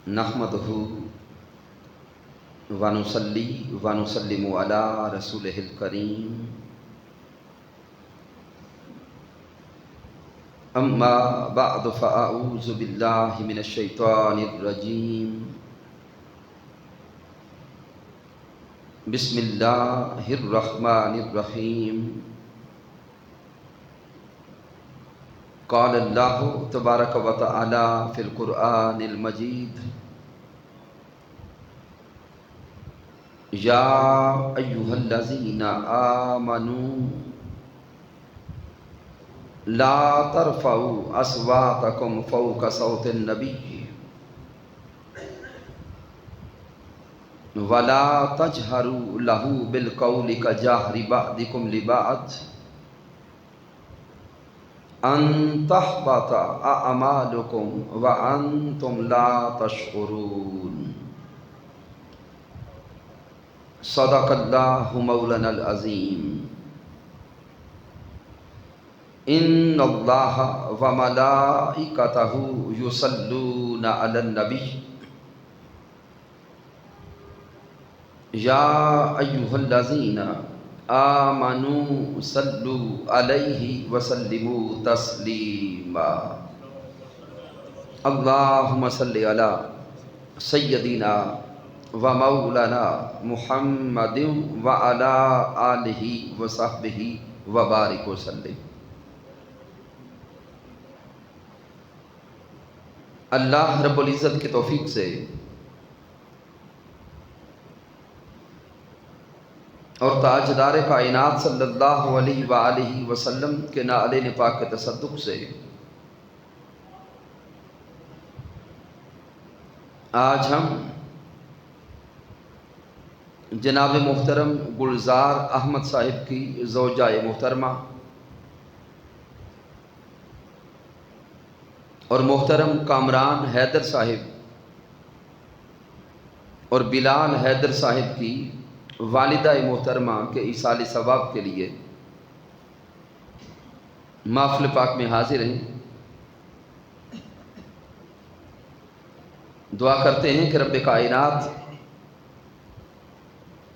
نحمدہ ونصلی ونسلم علی رسولہ الکریم اما بعد فاعوذ باللہ من الشیطان الرجیم بسم اللہ الرحمن الرحیم قال اللہ تبارک و تعالی فی القرآن المجید یا ایہا الذین آمنوا لا ترفعوا اصواتکم فوق صوت النبی ولا تجہروا لہ بالقول کجہر بعضکم لبعض ان تحبط اعمالکم وانتم لا تشعرون صدق اللہ مولانا العظیم ان اللہ وملائکتہ یصلون علی النبی یا ایہا الذین آمنوا صلوا علیہ وسلموا تسلیما اللہم صلی علی سیدنا و مولانا محمد وعلی آلہ وصحبہ وبارک وسلم۔ اللہ رب العزت کی توفیق سے اور تاجدار کائنات صلی اللہ علیہ وآلہ وسلم کے نعلین پاک کے تصدق سے آج ہم جناب محترم گلزار احمد صاحب کی زوجہ محترمہ اور محترم کامران حیدر صاحب اور بلال حیدر صاحب کی والدہ محترمہ کے ایصال ثواب کے لیے محفل پاک میں حاضر ہیں۔ دعا کرتے ہیں کہ رب کائنات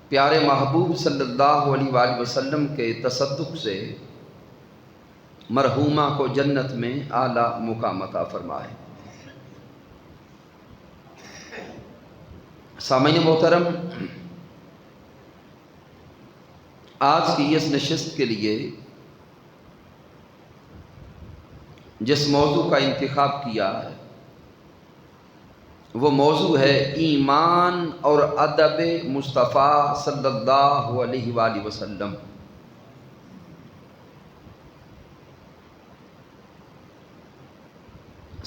پیارے محبوب صلی اللہ علیہ وآلہ وسلم کے تصدق سے مرحومہ کو جنت میں اعلیٰ مقام عطا فرمائے۔ سامعین محترم، آج کی اس نشست کے لیے جس موضوع کا انتخاب کیا ہے وہ موضوع ہے ایمان اور ادب مصطفیٰ صلی اللہ علیہ وآلہ وسلم۔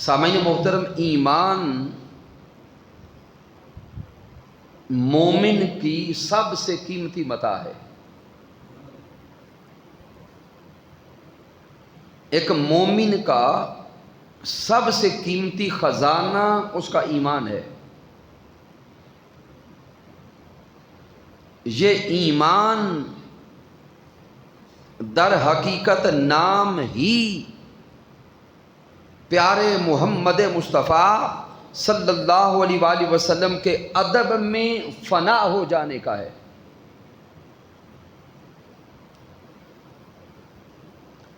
سامعین محترم، ایمان مومن کی سب سے قیمتی متاع ہے۔ ایک مومن کا سب سے قیمتی خزانہ اس کا ایمان ہے۔ یہ ایمان در حقیقت نام ہی پیارے محمد مصطفیٰ صلی اللہ علیہ وآلہ وسلم کے ادب میں فنا ہو جانے کا ہے۔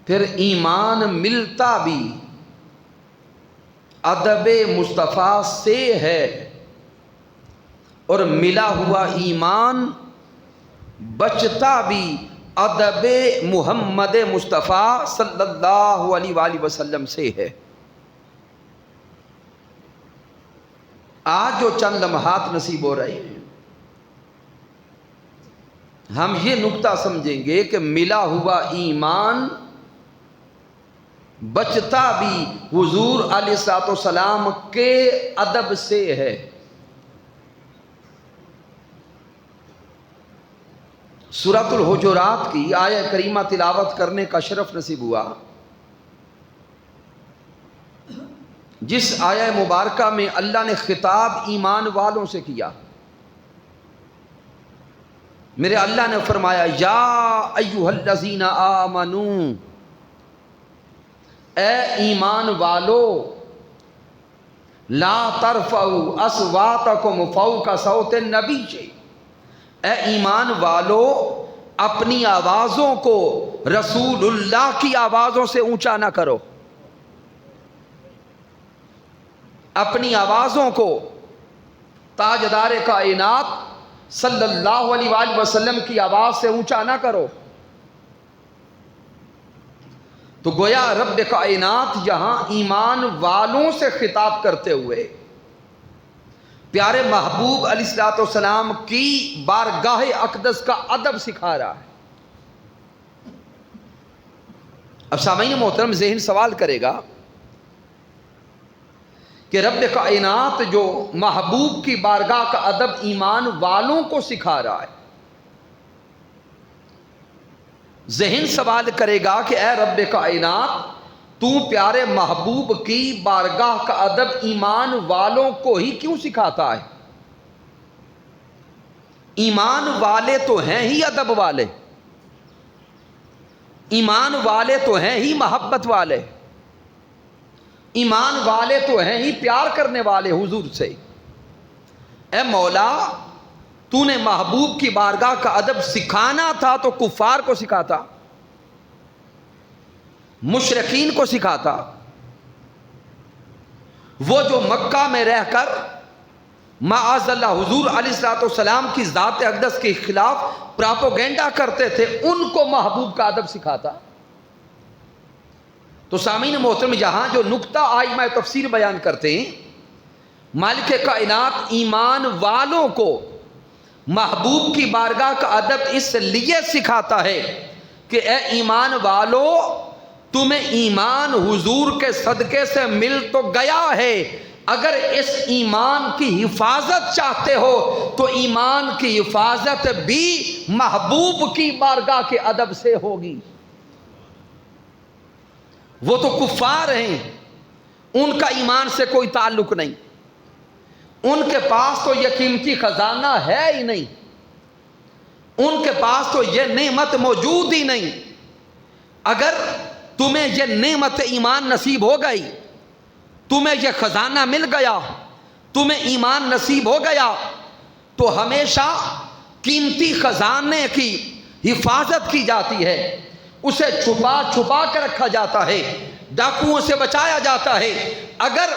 پھر ایمان ملتا بھی ادب مصطفیٰ سے ہے اور ملا ہوا ایمان بچتا بھی ادب محمد مصطفیٰ صلی اللہ علیہ وآلہ وسلم سے ہے۔ آج جو چند لمحات نصیب ہو رہے ہیں ہم یہ نکتہ سمجھیں گے کہ ملا ہوا ایمان بچتا بھی حضور علیہ الصلوۃ والسلام کے ادب سے ہے۔ سورۃ الحجرات کی آیہ کریمہ تلاوت کرنے کا شرف نصیب ہوا، جس آیہ مبارکہ میں اللہ نے خطاب ایمان والوں سے کیا۔ میرے اللہ نے فرمایا یا ایھا الذین آمنو، اے ایمان والو، لا ترفعوا اصواتکم فوق صوت النبی، اے ایمان والو اپنی آوازوں کو رسول اللہ کی آوازوں سے اونچا نہ کرو، اپنی آوازوں کو تاجدار کائنات صلی اللہ علیہ وآلہ وسلم کی آواز سے اونچا نہ کرو۔ تو گویا رب کائنات یہاں ایمان والوں سے خطاب کرتے ہوئے پیارے محبوب علیہ الصلوۃ والسلام کی بارگاہ اقدس کا ادب سکھا رہا ہے۔ اب سامعین محترم ذہن سوال کرے گا کہ رب کائنات جو محبوب کی بارگاہ کا ادب ایمان والوں کو سکھا رہا ہے، ذہن سوال کرے گا کہ اے رب کائنات تو پیارے محبوب کی بارگاہ کا ادب ایمان والوں کو ہی کیوں سکھاتا ہے؟ ایمان والے تو ہیں ہی ادب والے، ایمان والے تو ہیں ہی محبت والے، ایمان والے تو ہیں ہی پیار کرنے والے حضور سے۔ اے مولا تو نے محبوب کی بارگاہ کا ادب سکھانا تھا تو کفار کو سکھاتا، مشرکین کو سکھاتا، وہ جو مکہ میں رہ کر معاذ اللہ حضور علیہ الصلوۃ والسلام کی ذات اقدس کے خلاف پراپوگینڈا کرتے تھے، ان کو محبوب کا ادب سکھاتا۔ تو سامعین محترم یہاں جو نقطہ آئمہ تفسیر بیان کرتے ہیں، مالک کائنات ایمان والوں کو محبوب کی بارگاہ کا ادب اس لیے سکھاتا ہے کہ اے ایمان والو تمہیں ایمان حضور کے صدقے سے مل تو گیا ہے، اگر اس ایمان کی حفاظت چاہتے ہو تو ایمان کی حفاظت بھی محبوب کی بارگاہ کے ادب سے ہوگی۔ وہ تو کفار ہیں، ان کا ایمان سے کوئی تعلق نہیں، ان کے پاس تو یہ قیمتی خزانہ ہے ہی نہیں، ان کے پاس تو یہ نعمت موجود ہی نہیں۔ اگر تمہیں یہ نعمت ایمان نصیب ہو گئی، تمہیں یہ خزانہ مل گیا، تمہیں ایمان نصیب ہو گیا، تو ہمیشہ قیمتی خزانے کی حفاظت کی جاتی ہے، اسے چھپا چھپا کر رکھا جاتا ہے، ڈاکوؤں سے بچایا جاتا ہے۔ اگر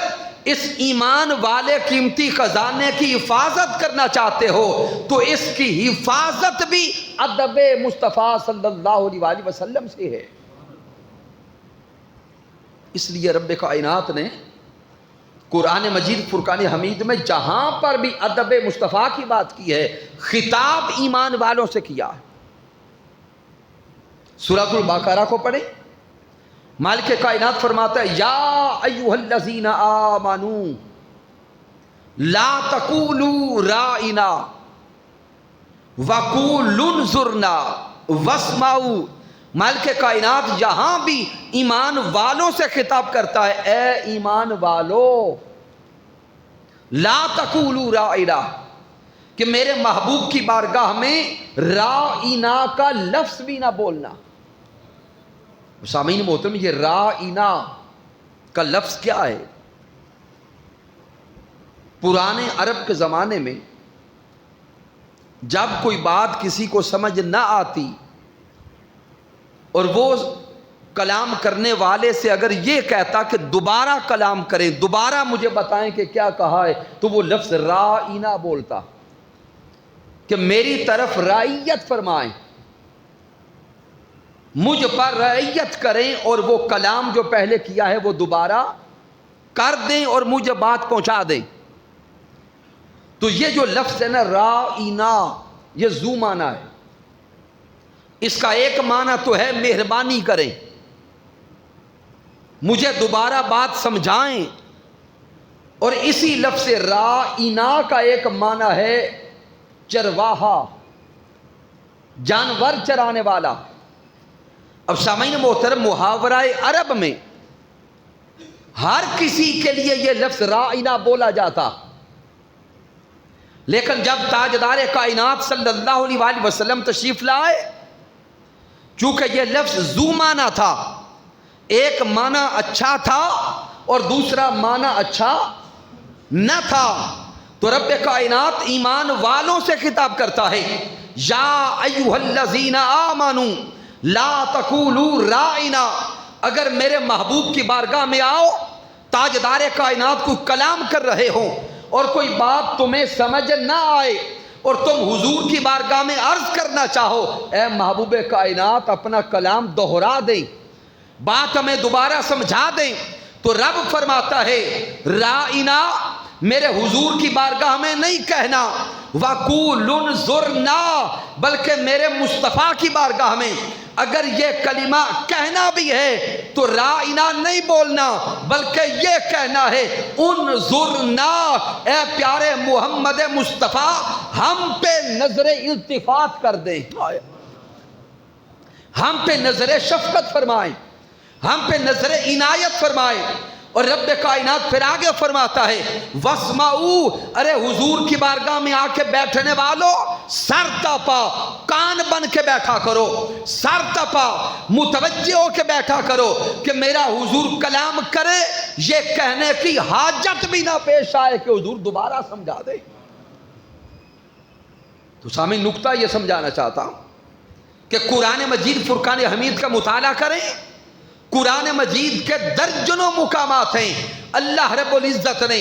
اس ایمان والے قیمتی خزانے کی حفاظت کرنا چاہتے ہو تو اس کی حفاظت بھی ادب مصطفیٰ صلی اللہ علیہ وآلہ وسلم سے ہے۔ اس لیے رب کائنات نے قرآن مجید فرقان حمید میں جہاں پر بھی ادب مصطفیٰ کی بات کی ہے، خطاب ایمان والوں سے کیا ہے۔ سورۃ البقرہ کو پڑھیں، مالک کائنات فرماتا ہے یا ایھا الذین آمنوا لا تقولوا رائنا وقولوا انظرنا واسمعوا۔ مالک کائنات یہاں بھی ایمان والوں سے خطاب کرتا ہے، اے ایمان والو لا تقولوا رائنا، کہ میرے محبوب کی بارگاہ میں رائنا کا لفظ بھی نہ بولنا۔ سامعین محترم یہ رائنا کا لفظ کیا ہے؟ پرانے عرب کے زمانے میں جب کوئی بات کسی کو سمجھ نہ آتی اور وہ کلام کرنے والے سے اگر یہ کہتا کہ دوبارہ کلام کریں، دوبارہ مجھے بتائیں کہ کیا کہا ہے، تو وہ لفظ رائنا بولتا کہ میری طرف رعیت فرمائیں، مجھ پر رعیت کریں، اور وہ کلام جو پہلے کیا ہے وہ دوبارہ کر دیں اور مجھے بات پہنچا دیں۔ تو یہ جو لفظ ہے نا رائنا، یہ ذو معنی ہے۔ اس کا ایک معنی تو ہے مہربانی کریں، مجھے دوبارہ بات سمجھائیں، اور اسی لفظ رائنا کا ایک معنی ہے چرواہا، جانور چرانے والا۔ اب سامعین محترم محاورہ عرب میں ہر کسی کے لیے یہ لفظ رائنا بولا جاتا، لیکن جب تاجدار کائنات صلی اللہ علیہ وآلہ وسلم تشریف لائے، چونکہ یہ لفظ ذو معنی تھا، ایک معنی اچھا تھا اور دوسرا معنی اچھا نہ تھا. تو رب کائنات ایمان والوں سے خطاب کرتا ہے یا ایھا الذین آمنوا لا تقولوا راعنا. اگر میرے محبوب کی بارگاہ میں آؤ، تاجدار کائنات کو کلام کر رہے ہو اور کوئی بات تمہیں سمجھ نہ آئے اور تم حضور کی بارگاہ میں عرض کرنا چاہو، اے محبوب کائنات اپنا کلام دوہرا دیں، بات ہمیں دوبارہ سمجھا دیں. تو رب فرماتا ہے رائنا، میرے حضور کی بارگاہ میں نہیں کہنا، وَقُولُ انظُرْنَا، بلکہ میرے مصطفیٰ کی بارگاہ میں اگر یہ کلمہ کہنا بھی ہے تو رائنا نہیں بولنا، بلکہ یہ کہنا ہے انظرنا، اے پیارے محمد مصطفیٰ ہم پہ نظر التفات کر دیں، ہم پہ نظر شفقت فرمائیں، ہم پہ نظر عنایت فرمائیں. اور رب کائنات پھر آگے فرماتا ہے وَاسْمَعُوا، ارے حضور کی بارگاہ میں آ کے بیٹھنے والوں سر تپا، کان بن کے بیٹھا کرو، سر تپا متوجہ ہو کے بیٹھا کرو کہ میرا حضور کلام کرے، یہ کہنے کی حاجت بھی نہ پیش آئے کہ حضور دوبارہ سمجھا دے. تو سامعین نکتہ یہ سمجھانا چاہتا ہوں کہ قرآن مجید فرقان حمید کا مطالعہ کریں. قرآن مجید کے درجنوں مقامات ہیں اللہ رب العزت نے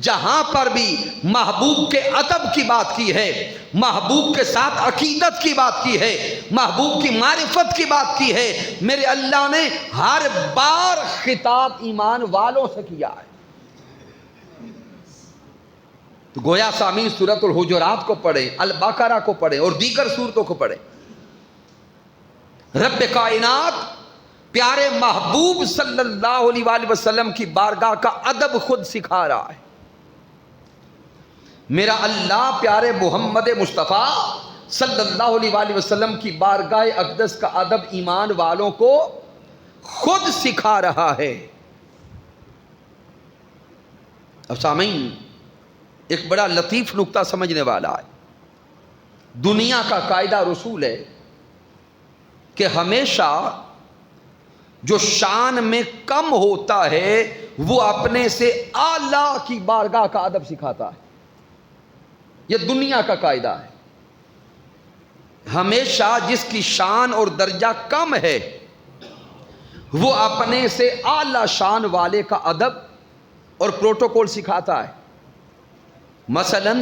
جہاں پر بھی محبوب کے ادب کی بات کی ہے، محبوب کے ساتھ عقیدت کی بات کی ہے، محبوب کی معرفت کی بات کی ہے، میرے اللہ نے ہر بار خطاب ایمان والوں سے کیا ہے. تو گویا سامعین سورۃ الحجرات کو پڑھیں، البقرہ کو پڑھیں اور دیگر سورتوں کو پڑھیں. رب کائنات پیارے محبوب صلی اللہ علیہ وآلہ وسلم کی بارگاہ کا ادب خود سکھا رہا ہے. میرا اللہ پیارے محمد مصطفیٰ صلی اللہ علیہ وآلہ وسلم کی بارگاہ اقدس کا ادب ایمان والوں کو خود سکھا رہا ہے. اب سامعین ایک بڑا لطیف نکتہ سمجھنے والا ہے. دنیا کا قاعدہ رسول ہے کہ ہمیشہ جو شان میں کم ہوتا ہے وہ اپنے سے اعلیٰ کی بارگاہ کا ادب سکھاتا ہے. یہ دنیا کا قاعدہ ہے. ہمیشہ جس کی شان اور درجہ کم ہے وہ اپنے سے اعلیٰ شان والے کا ادب اور پروٹوکول سکھاتا ہے. مثلا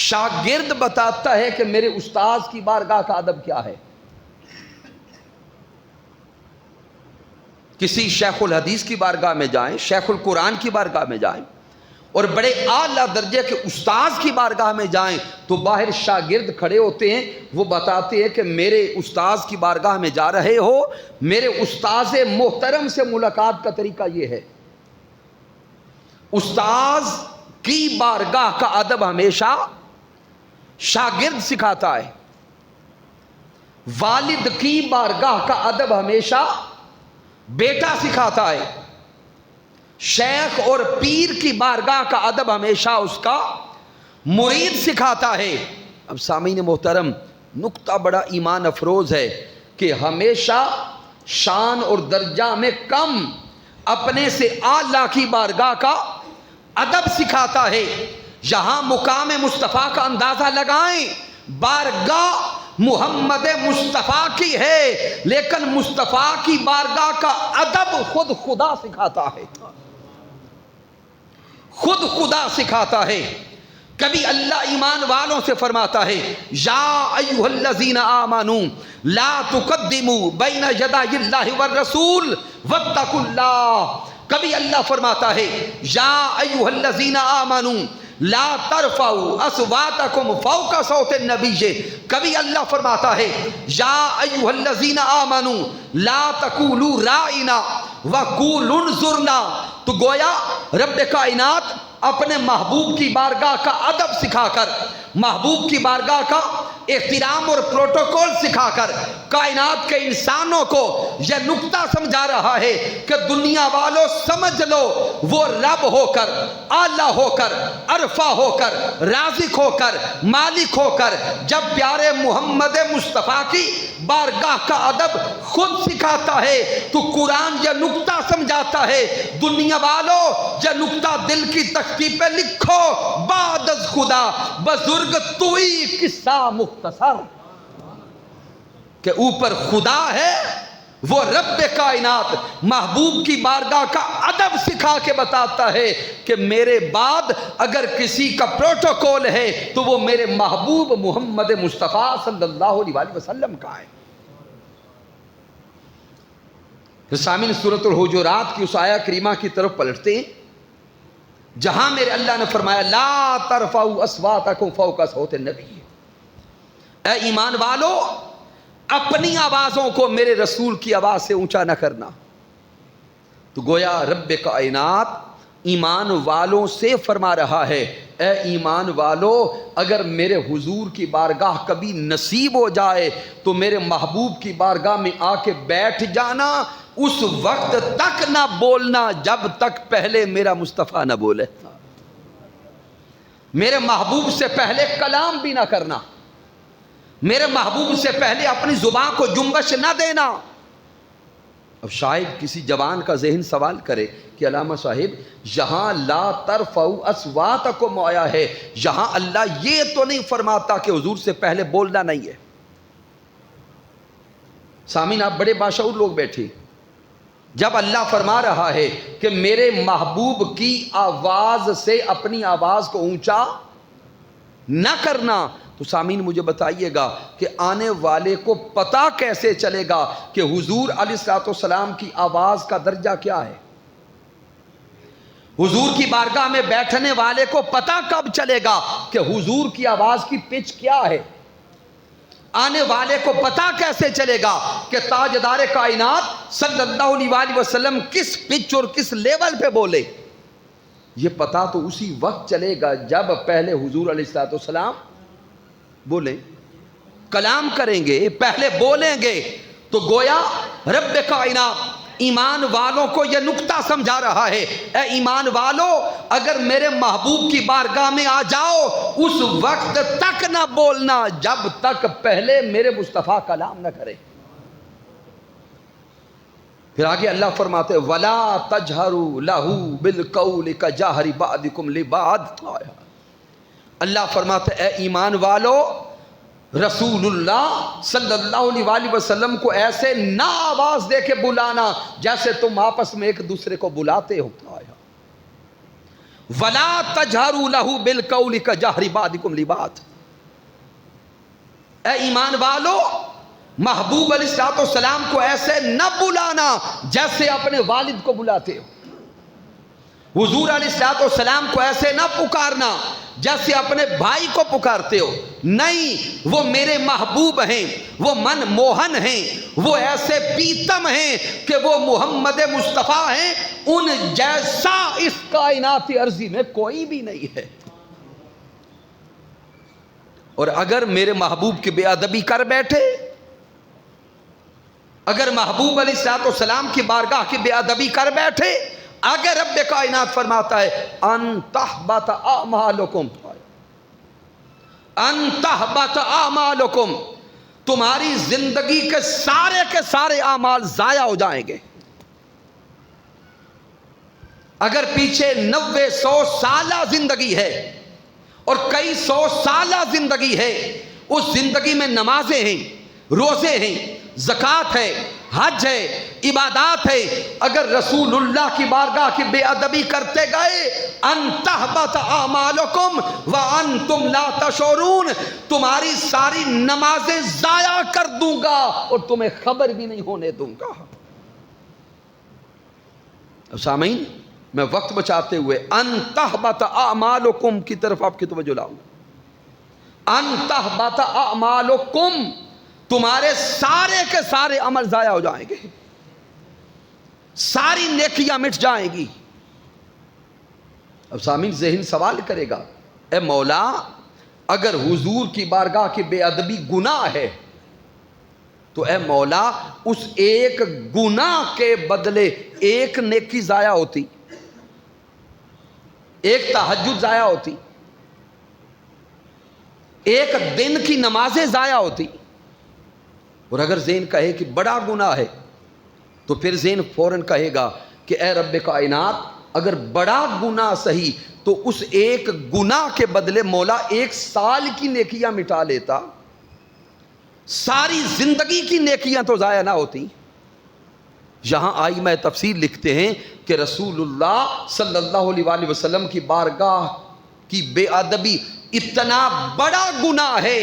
شاگرد بتاتا ہے کہ میرے استاذ کی بارگاہ کا ادب کیا ہے. کسی شیخ الحدیث کی بارگاہ میں جائیں، شیخ القرآن کی بارگاہ میں جائیں اور بڑے اعلیٰ درجے کے استاذ کی بارگاہ میں جائیں تو باہر شاگرد کھڑے ہوتے ہیں، وہ بتاتے ہیں کہ میرے استاذ کی بارگاہ میں جا رہے ہو، میرے استاذ محترم سے ملاقات کا طریقہ یہ ہے. استاذ کی بارگاہ کا ادب ہمیشہ شاگرد سکھاتا ہے. والد کی بارگاہ کا ادب ہمیشہ بیٹا سکھاتا ہے. شیخ اور پیر کی بارگاہ کا ادب ہمیشہ اس کا مرید سکھاتا ہے. اب سامعین محترم نکتہ بڑا ایمان افروز ہے کہ ہمیشہ شان اور درجہ میں کم اپنے سے اعلیٰ کی بارگاہ کا ادب سکھاتا ہے. یہاں مقام مصطفیٰ کا اندازہ لگائیں، بارگاہ محمد مصطفیٰ کی ہے لیکن مصطفیٰ کی بارگاہ کا ادب خود خدا سکھاتا ہے، خود خدا سکھاتا ہے. کبھی اللہ ایمان والوں سے فرماتا ہے یا ایھا الذین آمنوا لا تقدموا بین یدی اللہ والرسول واتقوا اللہ. کبھی اللہ فرماتا ہے یا ایھا الذین آمنوا لا ترفعوا اصواتکم فوق صوت النبی. کبھی اللہ فرماتا ہے یا ایھا الذین آمنوا لا تقولوا راعنا وقولوا انظرنا. تو گویا رب کائنات اپنے محبوب کی بارگاہ کا ادب سکھا کر، محبوب کی بارگاہ کا احترام اور پروٹوکول سکھا کر کائنات کے انسانوں کو یہ نکتہ سمجھا رہا ہے کہ دنیا والوں سمجھ لو وہ رب ہو کر، اعلیٰ ہو کر، عرفہ ہو کر، رازق ہو کر، مالک ہو کر جب پیارے محمد مصطفیٰ کی بارگاہ کا ادب خود سکھاتا ہے تو قرآن یہ نکتہ سمجھاتا ہے دنیا والوں یہ نکتہ دل کی تختی پہ لکھو، بعد از خدا بزرگ توئی قصہ مختصر، کہ اوپر خدا ہے وہ رب کائنات محبوب کی بارگاہ کا ادب سکھا کے بتاتا ہے کہ میرے بعد اگر کسی کا پروٹوکول ہے تو وہ میرے محبوب محمد مصطفیٰ صلی اللہ علیہ وسلم کا ہے۔ سامعین، سورۃ الحجرات کی اس آیہ کریمہ کی طرف پلٹتے ہیں جہاں میرے اللہ نے فرمایا لا ترفعوا اصواتکم فوق صوت النبی، اے ایمان والو اپنی آوازوں کو میرے رسول کی آواز سے اونچا نہ کرنا۔ تو گویا رب کائنات ایمان والوں سے فرما رہا ہے اے ایمان والو اگر میرے حضور کی بارگاہ کبھی نصیب ہو جائے تو میرے محبوب کی بارگاہ میں آ کے بیٹھ جانا، اس وقت تک نہ بولنا جب تک پہلے میرا مصطفیٰ نہ بولے، میرے محبوب سے پہلے کلام بھی نہ کرنا، میرے محبوب سے پہلے اپنی زبان کو جنبش نہ دینا۔ اب شاید کسی جوان کا ذہن سوال کرے کہ علامہ صاحب یہاں لا ترفعوا اصواتکم آیا ہے، یہاں اللہ یہ تو نہیں فرماتا کہ حضور سے پہلے بولنا نہیں ہے؟ سامعین، آپ بڑے باشعور لوگ بیٹھے، جب اللہ فرما رہا ہے کہ میرے محبوب کی آواز سے اپنی آواز کو اونچا نہ کرنا، تو سامعین مجھے بتائیے گا کہ آنے والے کو پتہ کیسے چلے گا کہ حضور علیہ السلام کی آواز کا درجہ کیا ہے؟ حضور کی بارگاہ میں بیٹھنے والے کو پتہ کب چلے گا کہ حضور کی آواز کی پچ کیا ہے؟ آنے والے کو پتہ کیسے چلے گا کہ تاجدار کائنات صلی اللہ علیہ وسلم کس پچ اور کس لیول پہ بولے؟ یہ پتہ تو اسی وقت چلے گا جب پہلے حضور علیہ السلام بولیں، کلام کریں گے، پہلے بولیں گے۔ تو گویا رب کائنات ایمان والوں کو یہ نکتہ سمجھا رہا ہے اے ایمان والو اگر میرے محبوب کی بارگاہ میں آ جاؤ اس وقت تک نہ بولنا جب تک پہلے میرے مصطفیٰ کلام نہ کرے۔ پھر آگے اللہ فرماتے وَلَا تَجْهَرُوا لَهُ بِالْقَوْلِ كَجَهْرِ بَعْضِكُمْ لِبَعْضٍ، اللہ فرماتے اے ایمان والو رسول اللہ صلی اللہ علیہ وسلم کو ایسے نہ آواز دے کے بلانا جیسے تم آپس میں ایک دوسرے کو بلاتے ہو۔ وَلَا تَجْهَرُوا لَهُ بِالْقَوْلِ كَجَهْرِ بَعْضِكُمْ لِبَعْضٍ، اے ایمان والو محبوب علیہ السلام کو ایسے نہ بلانا جیسے اپنے والد کو بلاتے ہو، حضور علیہ السلام کو ایسے نہ پکارنا جیسے اپنے بھائی کو پکارتے ہو، نہیں، وہ میرے محبوب ہیں، وہ من موہن ہیں، وہ ایسے پیتم ہیں کہ وہ محمد مصطفیٰ ہیں، ان جیسا اس کائنات عرضی میں کوئی بھی نہیں ہے۔ اور اگر میرے محبوب کی بے ادبی کر بیٹھے، اگر محبوب علیہ السلام کی بارگاہ کی بے ادبی کر بیٹھے، اگر رب کائنات فرماتا ہے ان تحبط اعمالکم، ان تحبط اعمالکم، تمہاری زندگی کے سارے اعمال ضائع ہو جائیں گے۔ اگر پیچھے 90-100 سالہ زندگی ہے اور کئی 100 سالہ زندگی ہے، اس زندگی میں نمازیں ہیں، روزے ہیں، زکوٰۃ ہے، حج ہے، عبادات ہے، اگر رسول اللہ کی بارگاہ کی بے ادبی کرتے گئے ان تحبط اعمالکم وانتم لا تشعرون، تمہاری ساری نمازیں ضائع کر دوں گا اور تمہیں خبر بھی نہیں ہونے دوں گا۔ سامعین، میں وقت بچاتے ہوئے ان تحبط اعمالکم کی طرف آپ کی توجہ لاؤں گا۔ ان تحبط اعمالکم، تمہارے سارے کے سارے عمل ضائع ہو جائیں گے، ساری نیکیاں مٹ جائیں گی۔ اب سامعین ذہن سوال کرے گا اے مولا اگر حضور کی بارگاہ کی بے ادبی گناہ ہے تو اے مولا اس ایک گناہ کے بدلے ایک نیکی ضائع ہوتی، ایک تہجد ضائع ہوتی، ایک دن کی نمازیں ضائع ہوتی۔ اور اگر ذہن کہے کہ بڑا گناہ ہے تو پھر ذہن فوراً کہے گا کہ اے رب کائنات اگر بڑا گناہ صحیح تو اس ایک گناہ کے بدلے مولا 1 سال کی نیکیاں مٹا لیتا، ساری زندگی کی نیکیاں تو ضائع نہ ہوتی۔ یہاں آئی میں تفسیر لکھتے ہیں کہ رسول اللہ صلی اللہ علیہ وآلہ وسلم کی بارگاہ کی بے ادبی اتنا بڑا گناہ ہے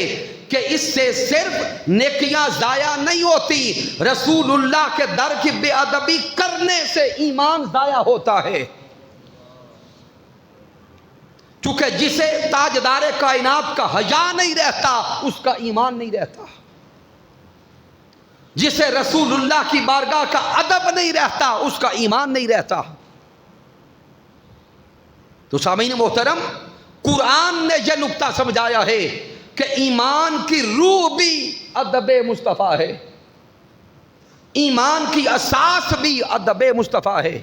کہ اس سے صرف نیکیاں ضائع نہیں ہوتی، رسول اللہ کے در کی بے ادبی کرنے سے ایمان ضائع ہوتا ہے۔ چونکہ جسے تاجدار کائنات کا حیا نہیں رہتا اس کا ایمان نہیں رہتا، جسے رسول اللہ کی بارگاہ کا ادب نہیں رہتا اس کا ایمان نہیں رہتا۔ تو سامعین محترم، قرآن نے یہ نکتہ سمجھایا ہے کہ ایمان کی روح بھی ادب مصطفیٰ ہے، ایمان کی اساس بھی ادب مصطفیٰ ہے،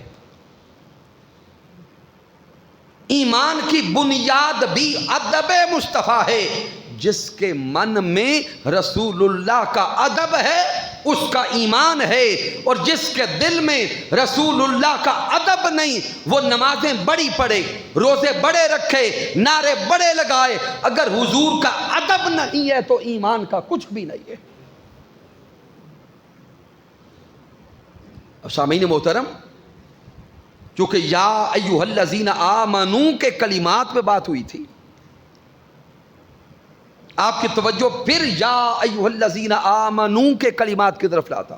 ایمان کی بنیاد بھی ادب مصطفیٰ ہے۔ جس کے من میں رسول اللہ کا ادب ہے اس کا ایمان ہے، اور جس کے دل میں رسول اللہ کا ادب نہیں وہ نمازیں بڑی پڑھے، روزے بڑے رکھے، نعرے بڑے لگائے، اگر حضور کا ادب نہیں ہے تو ایمان کا کچھ بھی نہیں ہے۔ اب سامعین محترم، چونکہ یا ایھا الذین آمنو کے کلمات پہ بات ہوئی تھی، آپ کی توجہ پھر یا ایھا الذین آمنو کے کلمات کی طرف لاتا۔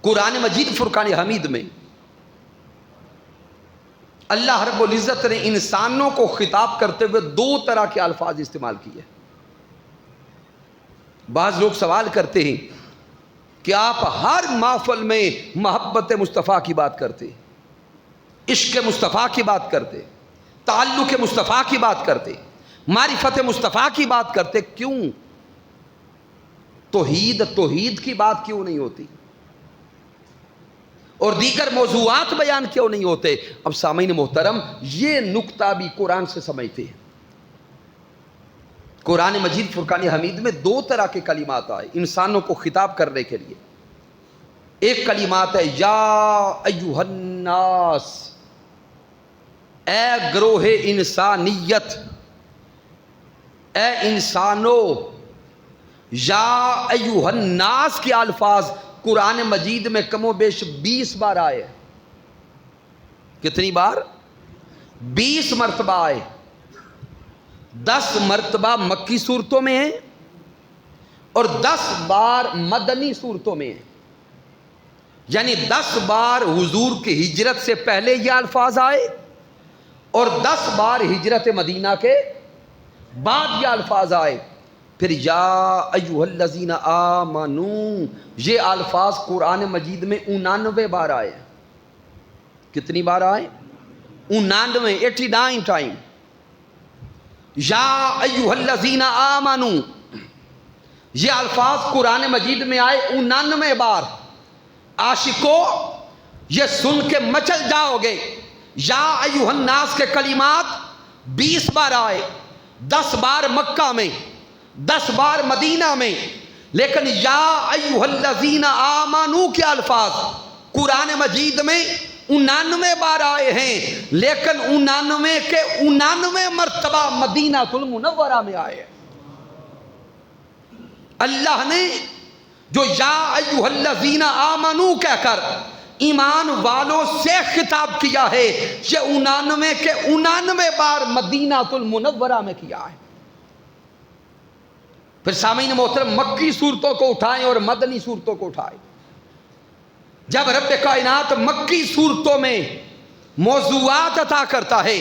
قرآن مجید فرقان حمید میں اللہ رب العزت نے انسانوں کو خطاب کرتے ہوئے 2 طرح کے الفاظ استعمال کیے۔ بعض لوگ سوال کرتے ہیں کہ آپ ہر محفل میں محبت مصطفیٰ کی بات کرتے، عشق مصطفیٰ کی بات کرتے، تعلق مصطفیٰ کی بات کرتے، معرفت مصطفیٰ کی بات کرتے، کیوں توحید کی بات کیوں نہیں ہوتی اور دیگر موضوعات بیان کیوں نہیں ہوتے؟ اب سامعین محترم، یہ نکتہ بھی قرآن سے سمجھتے ہیں۔ قرآن مجید فرقان حمید میں 2 طرح کے کلمات آئے انسانوں کو خطاب کرنے کے لیے۔ ایک کلمات ہے یا ایھا الناس، اے گروہ انسانیت، اے انسانو۔ یا ایھا الناس کے الفاظ قرآن مجید میں کم و بیش 20 بار آئے۔ کتنی بار؟ 20 مرتبہ آئے۔ 10 مرتبہ مکی صورتوں میں ہیں اور 10 بار مدنی صورتوں میں ہیں، یعنی 10 بار حضور کی ہجرت سے پہلے یہ الفاظ آئے اور 10 بار ہجرت مدینہ کے بعد یہ الفاظ آئے۔ پھر یا ایھا الذین آمنو، یہ الفاظ قرآن مجید میں 89 بار آئے۔ کتنی بار آئے؟ 89 ٹائم۔ یا ایھا الذین آمنو، یہ الفاظ قرآن مجید میں آئے 89 بار۔ عاشقو یہ سن کے مچل جاؤ گے، یا ایھا الناس کے کلمات 20 بار آئے، 10 بار مکہ میں، 10 بار مدینہ میں، لیکن یا ایھا الذین آمنو کے الفاظ قرآن مجید میں 89 بار آئے ہیں، لیکن 89 کے 89 مرتبہ مدینہ المنورہ میں آئے۔ اللہ نے جو یا ایھا الذین آمنو کہہ کر ایمان والوں سے خطاب کیا ہے، یہ 89 کے 89 بار مدینہ المنورہ میں کیا ہے۔ پھر سامعین محترم، مکی صورتوں کو اٹھائیں اور مدنی صورتوں کو اٹھائیں۔ جب رب کائنات مکی صورتوں میں موضوعات عطا کرتا ہے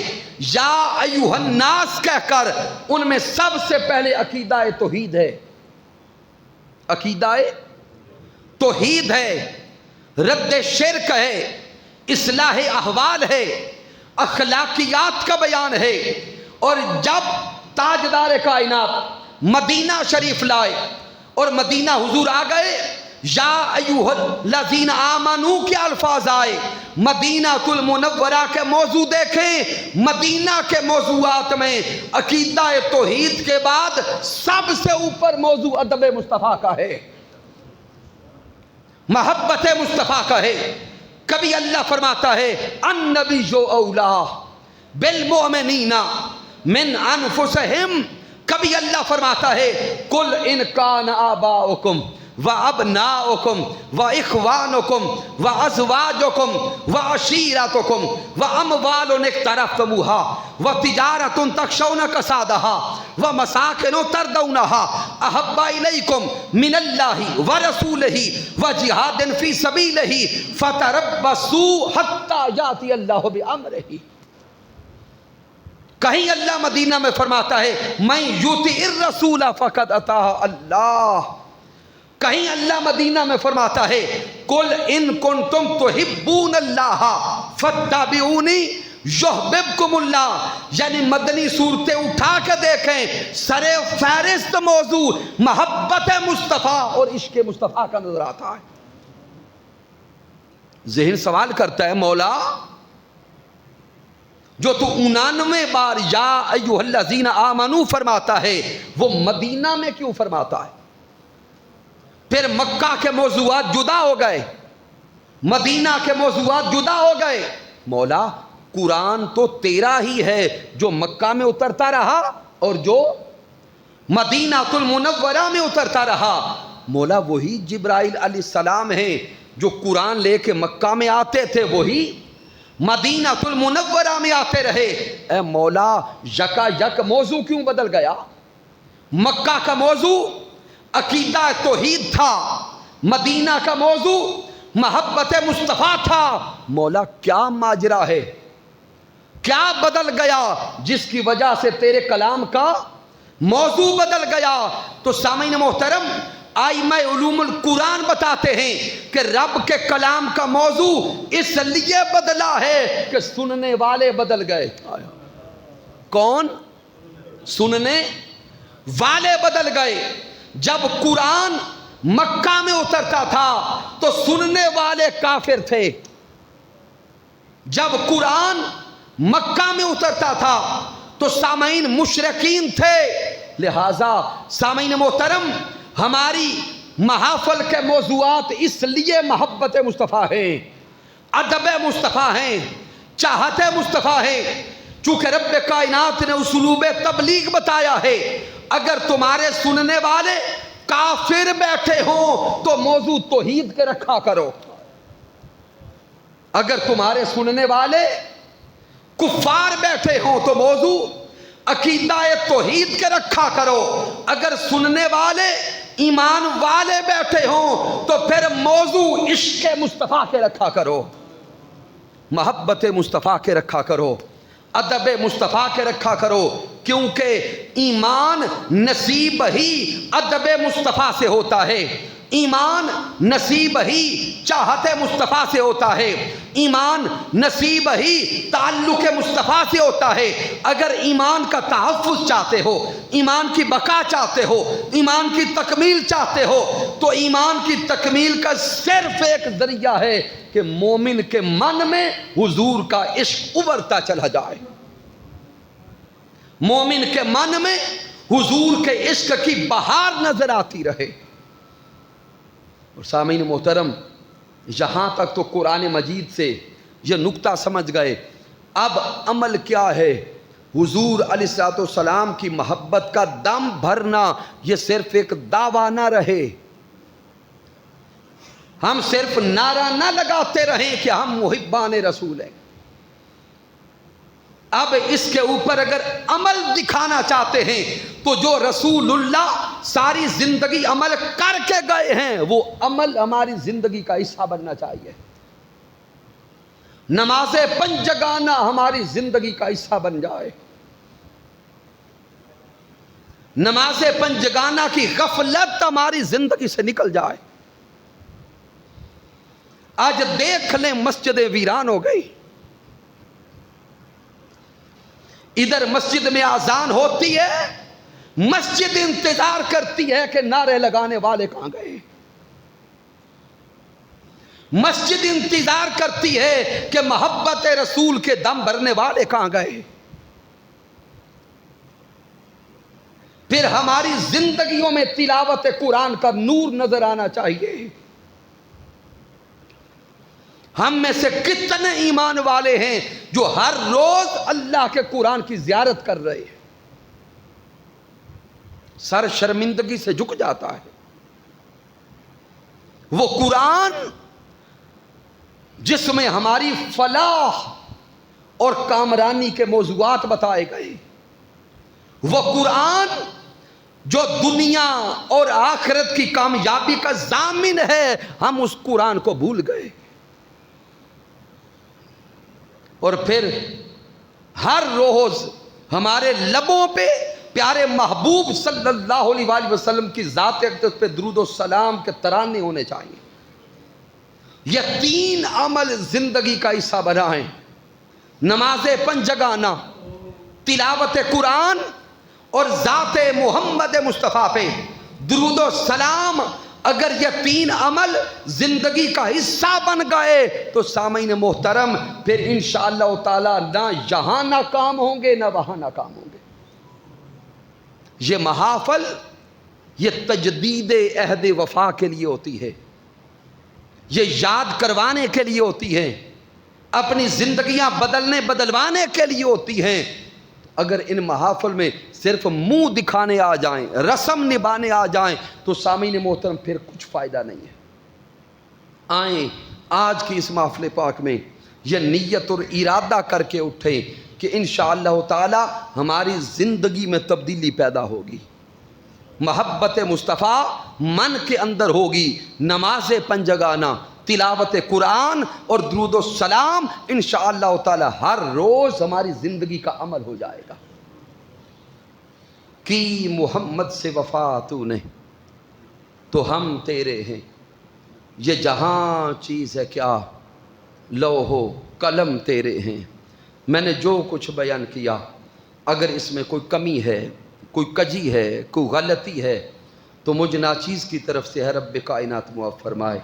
یا ایھا الناس کہہ کر، ان میں سب سے پہلے عقیدہ توحید ہے، عقیدہ توحید ہے، رد شرک ہے، اصلاح احوال ہے، اخلاقیات کا بیان ہے۔ اور جب تاجدار کائنات مدینہ شریف لائے اور مدینہ حضور آ گئے. یا ایھا الذین آمنو کے الفاظ آئے. مدینہ المنورہ کے موضوع دیکھیں. مدینہ کے موضوعات میں عقیدہ توحید کے بعد سب سے اوپر موضوع ادب مصطفیٰ کا ہے, محبت مصطفیٰ کا ہے. کبھی اللہ فرماتا ہے النبی اولا بالمؤمنین من انفسہم. کبھی اللہ فرماتا ہے قل ان کان آباؤکم وابناؤکم واخوانکم وازواجکم وعشیرتکم واموال اقترفتموها وتجارۃ تخشون کسادها ومساکن ترضونها احب الیکم من اللہ ورسولہ وجہاد فی سبیلہ فتربصوا حتی یاتی اللہ بامرہ. کہیں اللہ مدینہ میں فرماتا ہے من یطع الرسول فقد اطاع اللہ. کہیں اللہ مدینہ میں فرماتا ہے قل ان کنتم تحبون اللہ فاتبعونی یحببکم اللہ. یعنی مدنی صورتیں اٹھا کے دیکھیں, سر فہرست موضوع محبت مصطفیٰ اور عشق مصطفیٰ کا نظر آتا ہے. ذہن سوال کرتا ہے مولا جو تو 99 بار یا ایھا الذین آمنو فرماتا ہے وہ مدینہ میں کیوں فرماتا ہے؟ پھر مکہ کے موضوعات جدا ہو گئے, مدینہ کے موضوعات جدا ہو گئے. مولا قرآن تو تیرا ہی ہے جو مکہ میں اترتا رہا اور جو مدینہ المنورہ میں اترتا رہا. مولا وہی جبرائیل علیہ السلام ہیں جو قرآن لے کے مکہ میں آتے تھے, وہی مدینہ المنورہ میں آتے رہے. اے مولا یکا یک موضوع کیوں بدل گیا؟ مکہ کا موضوع عقیدہ توحید تھا, مدینہ کا موضوع محبت مصطفیٰ تھا. مولا کیا ماجرا ہے, کیا بدل گیا جس کی وجہ سے تیرے کلام کا موضوع بدل گیا؟ تو سامعین محترم ائمہ علوم القرآن بتاتے ہیں کہ رب کے کلام کا موضوع اس لیے بدلا ہے کہ سننے والے بدل گئے. کون؟ سننے والے بدل گئے. جب قرآن مکہ میں اترتا تھا تو سننے والے کافر تھے. جب قرآن مکہ میں اترتا تھا تو سامعین مشرکین تھے. لہذا سامعین محترم ہماری محافل کے موضوعات اس لیے محبت مصطفیٰ ہیں, ادب مصطفیٰ ہیں, چاہت مصطفیٰ ہیں, چونکہ رب کائنات نے اسلوب تبلیغ بتایا ہے. اگر تمہارے سننے والے کافر بیٹھے ہوں تو موضوع توحید کے رکھا کرو. اگر تمہارے سننے والے کفار بیٹھے ہوں تو موضوع عقیدہ توحید کے رکھا کرو. اگر سننے والے ایمان والے بیٹھے ہوں تو پھر موضوع عشق مصطفیٰ کے رکھا کرو, محبت مصطفیٰ کے رکھا کرو, ادب مصطفیٰ کے رکھا کرو. کیونکہ ایمان نصیب ہی ادب مصطفیٰ سے ہوتا ہے, ایمان نصیب ہی چاہت مصطفیٰ سے ہوتا ہے, ایمان نصیب ہی تعلق مصطفیٰ سے ہوتا ہے. اگر ایمان کا تحفظ چاہتے ہو, ایمان کی بقا چاہتے ہو, ایمان کی تکمیل چاہتے ہو تو ایمان کی تکمیل کا صرف ایک ذریعہ ہے کہ مومن کے من میں حضور کا عشق ابھرتا چلا جائے, مومن کے من میں حضور کے عشق کی بہار نظر آتی رہے. اور سامعین محترم یہاں تک تو قرآن مجید سے یہ نکتہ سمجھ گئے. اب عمل کیا ہے؟ حضور علیہ السلام کی محبت کا دم بھرنا یہ صرف ایک دعویٰ نہ رہے, ہم صرف نعرہ نہ لگاتے رہیں کہ ہم محبان رسول ہیں. اب اس کے اوپر اگر عمل دکھانا چاہتے ہیں تو جو رسول اللہ ساری زندگی عمل کر کے گئے ہیں وہ عمل ہماری زندگی کا حصہ بننا چاہیے. نماز پنجگانہ ہماری زندگی کا حصہ بن جائے, نماز پنجگانہ کی غفلت ہماری زندگی سے نکل جائے. آج دیکھ لیں مسجدیں ویران ہو گئی, ادھر مسجد میں اذان ہوتی ہے، مسجد انتظار کرتی ہے کہ نعرے لگانے والے کہاں گئے، مسجد انتظار کرتی ہے کہ محبت رسول کے دم بھرنے والے کہاں گئے۔ پھر ہماری زندگیوں میں تلاوت قرآن کا نور نظر آنا چاہیے۔ ہم میں سے کتنے ایمان والے ہیں جو ہر روز اللہ کے قرآن کی زیارت کر رہے ہیں، سر شرمندگی سے جھک جاتا ہے۔ وہ قرآن جس میں ہماری فلاح اور کامرانی کے موضوعات بتائے گئے، وہ قرآن جو دنیا اور آخرت کی کامیابی کا ضامن ہے، ہم اس قرآن کو بھول گئے۔ اور پھر ہر روز ہمارے لبوں پہ پیارے محبوب صلی اللہ علیہ وآلہ وسلم کی ذات اقدس پہ درود و سلام کے ترانے ہونے چاہیے۔ یہ 3 عمل زندگی کا حصہ بنائیں، نماز پنجگانہ، تلاوت قرآن اور ذات محمد مصطفیٰ پہ درود و سلام۔ اگر یہ 3 عمل زندگی کا حصہ بن گئے تو سامعین محترم پھر انشاءاللہ تعالی نہ یہاں ناکام ہوں گے نہ وہاں ناکام ہوں گے۔ یہ محافل یہ تجدید عہد وفا کے لیے ہوتی ہے، یہ یاد کروانے کے لیے ہوتی ہے، اپنی زندگیاں بدلوانے کے لیے ہوتی ہیں۔ اگر ان محافل میں صرف منہ دکھانے آ جائیں، رسم نبھانے آ جائیں تو سامعین محترم پھر کچھ فائدہ نہیں ہے۔ آئیں آج کی اس محفل پاک میں یہ نیت اور ارادہ کر کے اٹھیں کہ انشاءاللہ تعالی ہماری زندگی میں تبدیلی پیدا ہوگی، محبت مصطفیٰ من کے اندر ہوگی، نماز پنجگانہ، تلاوت قرآن اور درود و سلام انشاءاللہ تعالی ہر روز ہماری زندگی کا عمل ہو جائے گا۔ کی محمد سے وفا تو نے تو ہم تیرے ہیں، یہ جہاں چیز ہے کیا لوح و قلم تیرے ہیں۔ میں نے جو کچھ بیان کیا اگر اس میں کوئی کمی ہے، کوئی کجی ہے، کوئی غلطی ہے تو مجھ ناچیز کی طرف سے ہے رب کائنات معاف فرمائے۔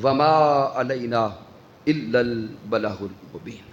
وما علینا الا البلاغ المبین۔